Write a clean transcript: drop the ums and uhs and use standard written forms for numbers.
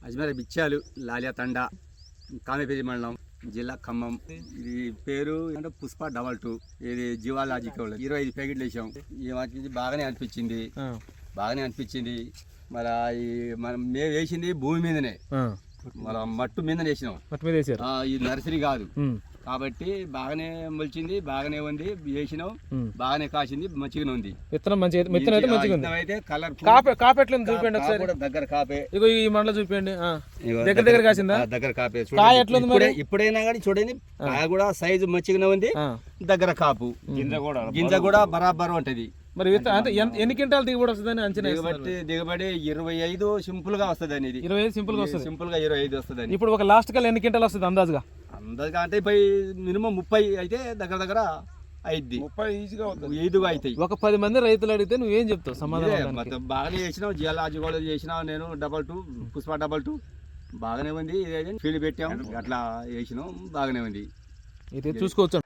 అజ్మీర్ బిచ్చాలు లాలియా తండా కామేపేరి మండలం జిల్లా ఖమ్మం. ఇది పేరు అంటే పుష్ప 22. ఇది జీవాలజికల్ 25 ప్యాకెట్లు వేసాం. ఈ వాటికి బాగానే అనిపించింది. మరి మనం మేము వేసింది భూమి మీదనే, మన మట్టు మీద వేసినాం. ఇది నర్సరీ కాదు కాబట్టి బాగానే మొలిచింది, బాగానే ఉంది. వేసినాం, బాగానే కాసింది, మంచిగానే ఉంది. విత్తనం అయితే కలర్ చూపండి ఒకసారి. దగ్గర కాపే ఈ మండలం చూపండి. దగ్గర కాసిందా? దగ్గర కాపే. ఇప్పుడైనా కానీ చూడండి, కాయ కూడా సైజు మంచిగానే ఉంది. దగ్గర కాపు, గింజ కూడా బరాబర్ ఉంటది. మరి ఎన్ని క్వింటాలు దిగుబడి వస్తుందని అంచనా? దిగుబడి 25 సింపుల్ గా వస్తుంది అనేది. 25 సింపుల్ గా వస్తుంది. సింపుల్ గా 25 వస్తుంది. ఇప్పుడు ఒక లాస్ట్ కల్ ఎన్ని క్వింటాలు వస్తుంది అందాజుగా? అంటే మినిమం 30 అయితే దగ్గర అయిద్ది. 30 ఈజీగా అవుతాయి. ఒక 10 మంది రైతులు అడిగితే నువ్వేం చెప్తావు సమాధానం? బాగానే చేసినావు, జియాలజీ కూడా చేసినావు. నేను 22 పుష్ప 22 బాగానే ఉంది. ఫీల్డ్ పెట్టాం, అట్లా చేసినాం, బాగానే ఉంది. అయితే చూసుకోవచ్చు.